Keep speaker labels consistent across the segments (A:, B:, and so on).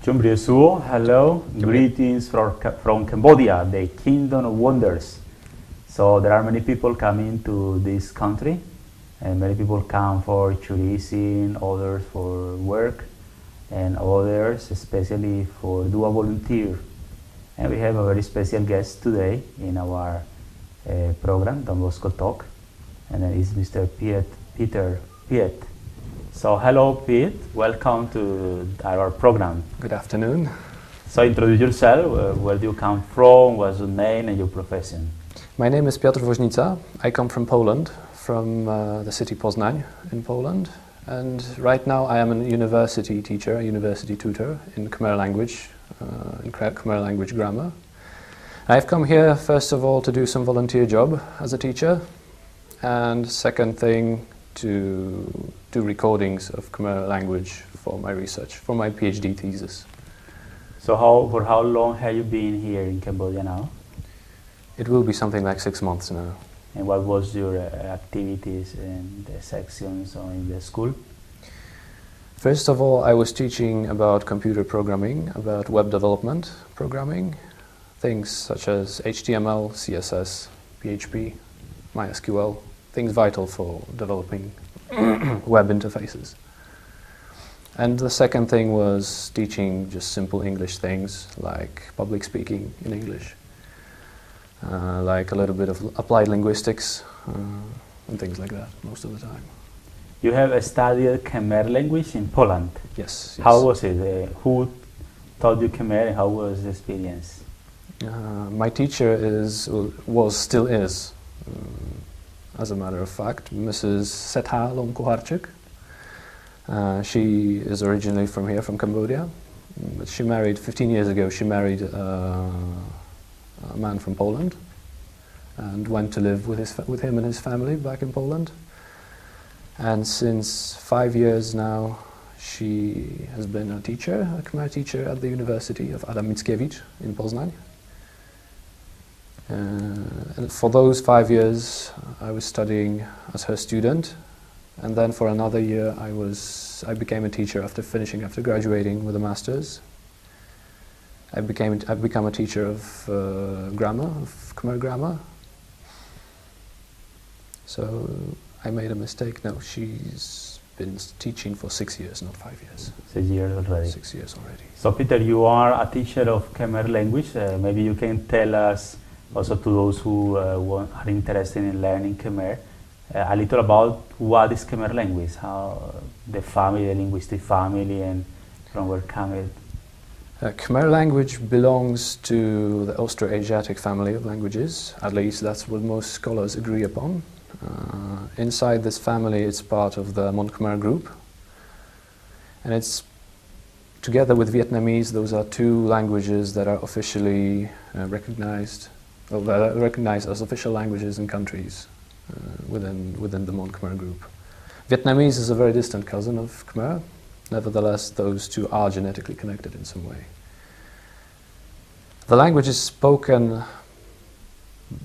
A: Chumbriya Suo, hello, greetings from Cambodia, the Kingdom of Wonders. So there are many people coming to this country, and many people come for tourism, others for work, and others especially for do a volunteer. And we have a very special guest today in our program, Don Bosco Talk, and that is Mr. Peter Piet. So hello Pete, welcome to our program.
B: Good afternoon.
A: So introduce yourself, where do you come from, what's your name and your profession?
B: My name is Piotr Woznica. I come from Poland, from the city Poznań in Poland. And right now I am a university teacher, a university tutor in Khmer language, Khmer language grammar. I've come here first of all to do some volunteer job as a teacher, and second thing to do recordings of Khmer language for my research, for my PhD thesis.
A: So for how long have you been here in Cambodia now?
B: It will be something like 6 months now.
A: And what was your activities in the sections or in the school?
B: First of all, I was teaching about computer programming, about web development programming, things such as HTML, CSS, PHP, MySQL, things vital for developing web interfaces. And the second thing was teaching just simple English things like public speaking in English, like a little bit of applied linguistics and things like that most of the time.
A: You have studied Khmer language in Poland?
B: Yes.
A: How was it? Who taught you Khmer and how was the experience?
B: My teacher still is, as a matter of fact, Mrs. Setha Lomkuharchuk. She is originally from here, from Cambodia, but she married 15 years ago. She married a man from Poland and went to live with him and his family back in Poland. And since 5 years now, she has been a teacher, a Khmer teacher at the University of Adam Mickiewicz in Poznań. And for those 5 years, I was studying as her student, and then for another year, I became a teacher after graduating with a master's. I've become a teacher of grammar, of Khmer grammar. So I made a mistake. No, she's been teaching for 6 years, not 5 years.
A: 6 years already.
B: 6 years already.
A: So Peter, you are a teacher of Khmer language. Maybe you can tell us, also to those who are interested in learning Khmer, a little about what is Khmer language, how the family, the linguistic family, and from where come it.
B: Khmer language belongs to the Austroasiatic family of languages. At least that's what most scholars agree upon. Inside this family, it's part of the Mon Khmer group, and it's together with Vietnamese. Those are two languages that are officially recognized as official languages in countries within the Mon Khmer group. Vietnamese is a very distant cousin of Khmer. Nevertheless, those two are genetically connected in some way. The language is spoken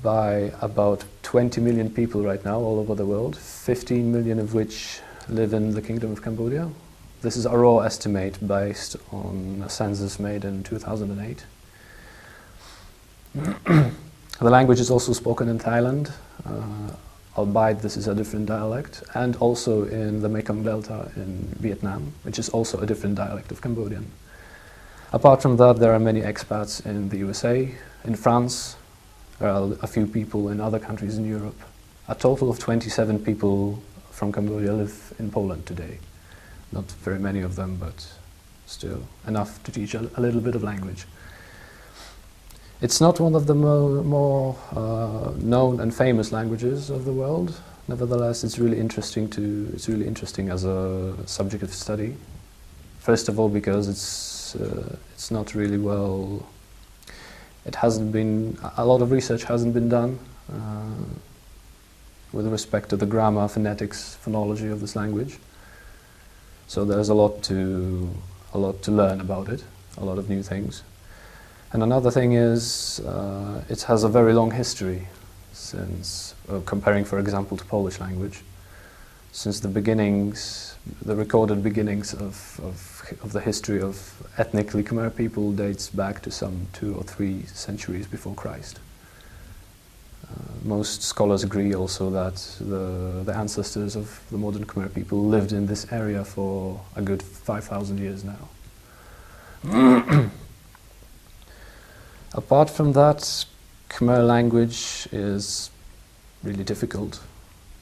B: by about 20 million people right now all over the world, 15 million of which live in the Kingdom of Cambodia. This is a raw estimate based on a census made in 2008. The language is also spoken in Thailand, albeit this is a different dialect, and also in the Mekong Delta in Vietnam, which is also a different dialect of Cambodian. Apart from that, there are many expats in the USA, in France. There are a few people in other countries in Europe. A total of 27 people from Cambodia live in Poland today. Not very many of them, but still enough to teach a little bit of language. It's not one of the more known and famous languages of the world. Nevertheless, it's really interesting as a subject of study. First of all, because it's not really well. A lot of research hasn't been done with respect to the grammar, phonetics, phonology of this language. So there's a lot to learn about it, a lot of new things. And another thing is, it has a very long history, since comparing, for example, to Polish language. since the beginnings, the recorded beginnings of the history of ethnically Khmer people dates back to some 2 or 3 centuries before Christ. Most scholars agree also that the ancestors of the modern Khmer people lived in this area for a good 5,000 years now. Apart from that, Khmer language is really difficult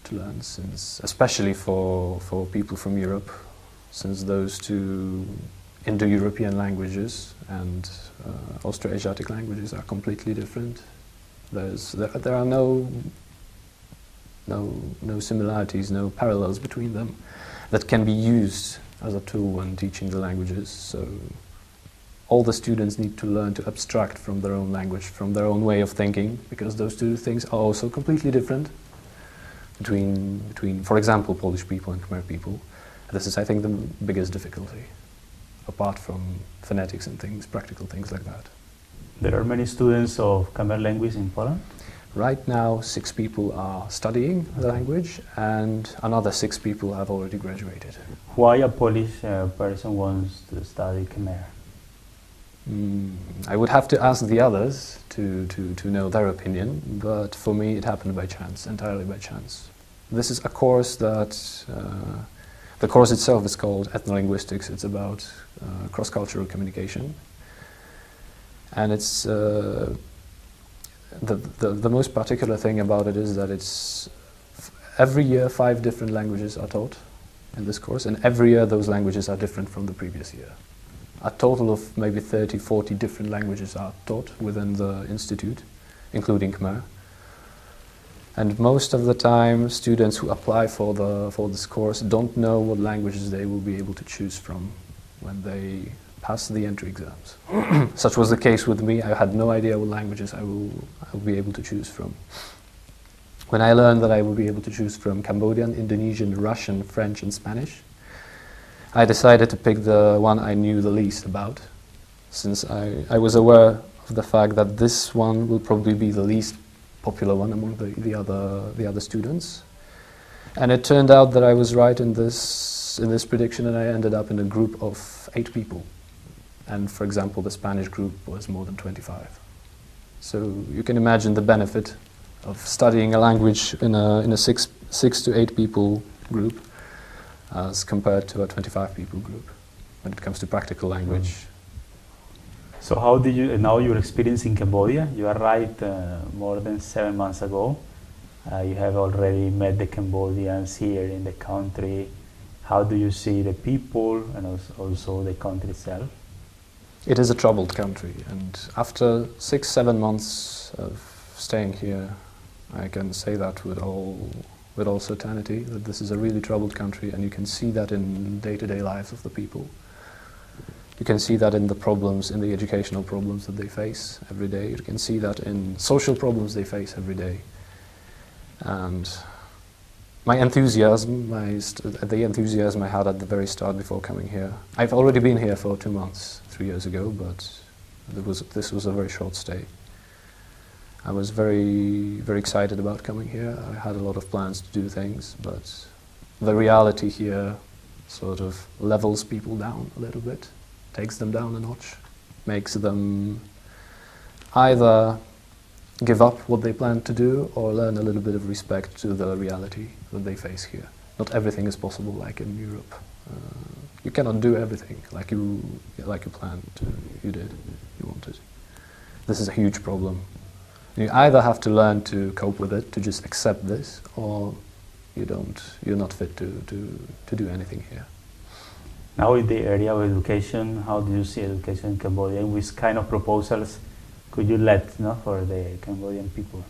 B: to learn, since, especially for people from Europe, since those 2 Indo-European languages and Austroasiatic languages are completely different. There are no similarities, no parallels between them that can be used as a tool when teaching the languages. So all the students need to learn to abstract from their own language, from their own way of thinking, because those 2 things are also completely different between, for example, Polish people and Khmer people. This is, I think, the biggest difficulty, apart from phonetics and things, practical things like that.
A: There are many students of Khmer language in Poland?
B: Right now, 6 people are studying the language, and another 6 people have already graduated.
A: Why a Polish person wants to study Khmer?
B: I would have to ask the others to know their opinion, but for me it happened by chance, entirely by chance. This is a course that, the course itself is called Ethnolinguistics. It's about cross-cultural communication. And it's the most particular thing about it is that it's every year 5 different languages are taught in this course, and every year those languages are different from the previous year. A total of maybe 30, 40 different languages are taught within the institute, including Khmer. And most of the time, students who apply for this course don't know what languages they will be able to choose from when they pass the entry exams. Such was the case with me. I had no idea what languages I will be able to choose from. When I learned that I will be able to choose from Cambodian, Indonesian, Russian, French and Spanish, I decided to pick the one I knew the least about, since I was aware of the fact that this one will probably be the least popular one among the other students. And it turned out that I was right in this prediction, and I ended up in a group of 8 people. And for example, the Spanish group was more than 25. So you can imagine the benefit of studying a language in a 6 to 8 people group as compared to a 25 people group when it comes to practical language.
A: So how did you, now your experience in Cambodia, you arrived more than 7 months ago. You have already met the Cambodians here in the country. How do you see the people and also the country itself?
B: It is a troubled country, and after 6-7 months of staying here, I can say that with all certainty, that this is a really troubled country, and you can see that in day-to-day lives of the people. You can see that in the problems, in the educational problems that they face every day. You can see that in social problems they face every day. And my enthusiasm, the enthusiasm I had at the very start before coming here. I've already been here for 2 months, 3 years ago, but this was a very short stay. I was very, very excited about coming here. I had a lot of plans to do things, but the reality here sort of levels people down a little bit, takes them down a notch, makes them either give up what they plan to do or learn a little bit of respect to the reality that they face here. Not everything is possible like in Europe. You cannot do everything like you planned to, you wanted. This is a huge problem. You either have to learn to cope with it, to just accept this, or you're not fit to do anything here.
A: Now in the area of education, how do you see education in Cambodia? Which kind of proposals could you let for the Cambodian people?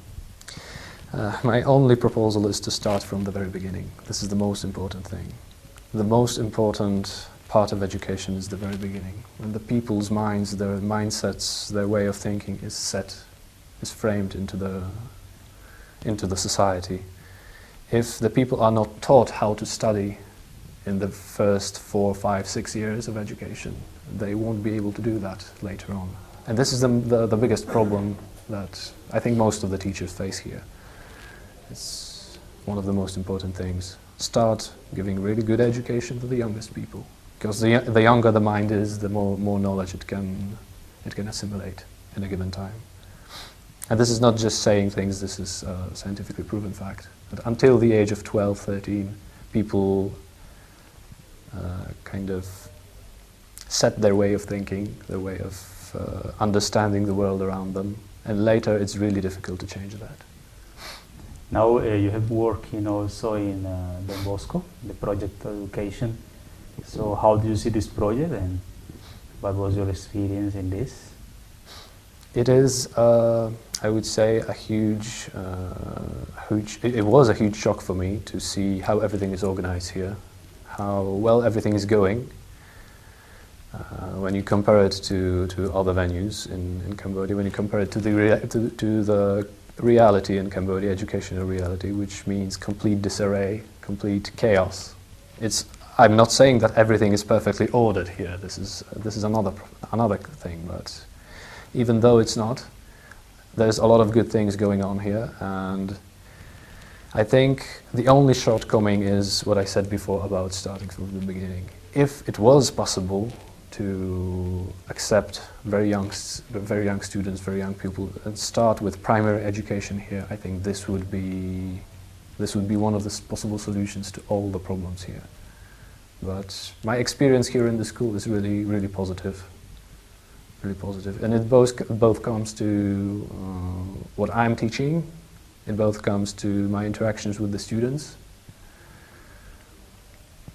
B: My only proposal is to start from the very beginning. This is the most important thing. The most important part of education is the very beginning. When the people's minds, their mindsets, their way of thinking is framed into the society. If the people are not taught how to study in the first 4, 5, 6 years of education, they won't be able to do that later on. And this is the biggest problem that I think most of the teachers face here. It's one of the most important things. start giving really good education to the youngest people, because the younger the mind is, the more knowledge it can assimilate in a given time. And this is not just saying things, this is a scientifically proven fact. That until the age of 12, 13, people kind of set their way of thinking, their way of understanding the world around them, and later it's really difficult to change that.
A: Now you have working also in Don Bosco, the project education. So how do you see this project, and what was your experience in this?
B: It is, I would say, a huge, it was a huge shock for me to see how everything is organized here, how well everything is going. When you compare it to other venues in Cambodia, when you compare it to the reality in Cambodia, educational reality, which means complete disarray, complete chaos. I'm not saying that everything is perfectly ordered here. This is another thing, but even though it's not, there's a lot of good things going on here, and I think the only shortcoming is what I said before about starting from the beginning. If it was possible to accept very young students, very young people, and start with primary education here, I think this would be one of the possible solutions to all the problems here. But my experience here in the school is really, really positive. Really positive. And it both comes to what I'm teaching, it both comes to my interactions with the students.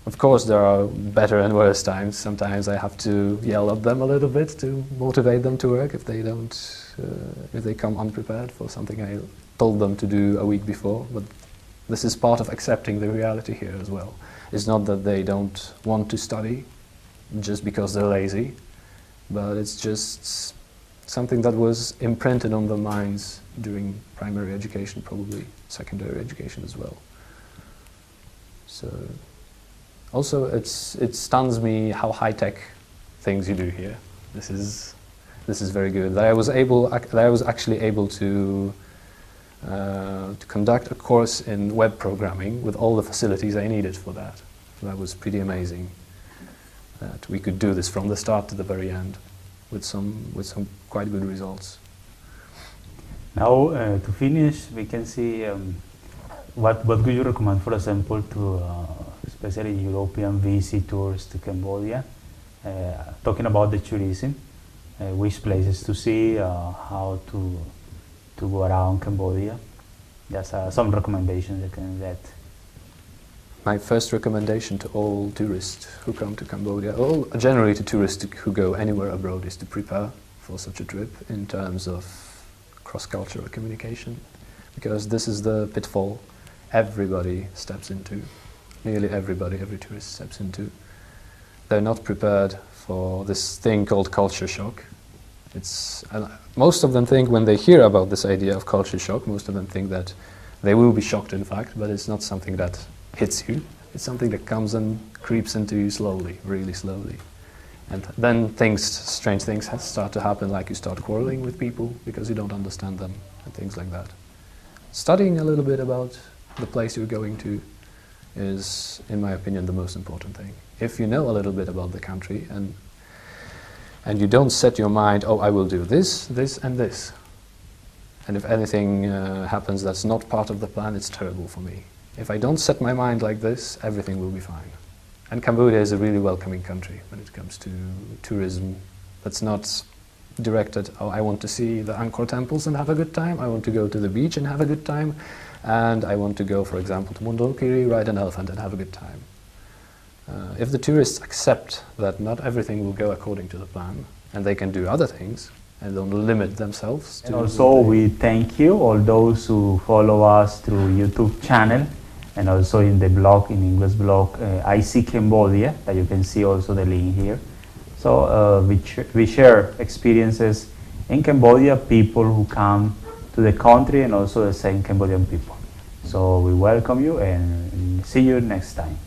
B: Of course, there are better and worse times. Sometimes I have to yell at them a little bit to motivate them to work if they come unprepared for something I told them to do a week before. But this is part of accepting the reality here as well. It's not that they don't want to study just because they're lazy, but it's just something that was imprinted on their minds during primary education, probably secondary education as well. So also it stuns me how high-tech things you do here. This is very good. That I was actually able to conduct a course in web programming with all the facilities I needed for that. That was pretty amazing. That we could do this from the start to the very end with some quite good results.
A: Now to finish, we can see what would you recommend, for example, to especially European visitors to Cambodia, talking about the tourism, which places to see, how to go around Cambodia. Just some recommendations you can get.
B: My first recommendation to all tourists who come to Cambodia, or generally to tourists who go anywhere abroad, is to prepare for such a trip in terms of cross-cultural communication, because this is the pitfall everybody steps into, nearly everybody, every tourist steps into. They're not prepared for this thing called culture shock. Most of them think, when they hear about this idea of culture shock, most of them think that they will be shocked, in fact, but it's not something that hits you. It's something that comes and creeps into you slowly, really slowly. And then strange things start to happen, like you start quarreling with people because you don't understand them, and things like that. Studying a little bit about the place you're going to is, in my opinion, the most important thing. If you know a little bit about the country and you don't set your mind, oh, I will do this, this and this. And if anything happens that's not part of the plan, it's terrible for me. If I don't set my mind like this, everything will be fine. And Cambodia is a really welcoming country when it comes to tourism. That's not directed, oh, I want to see the Angkor temples and have a good time, I want to go to the beach and have a good time, and I want to go, for example, to Mondulkiri, ride an elephant and have a good time. If the tourists accept that not everything will go according to the plan, and they can do other things, and don't limit themselves to...
A: And also we thank you, all those who follow us through YouTube channel, and also in the blog, in English blog, I See Cambodia, that you can see also the link here. So we share experiences in Cambodia, people who come to the country, and also the same Cambodian people. So we welcome you and see you next time.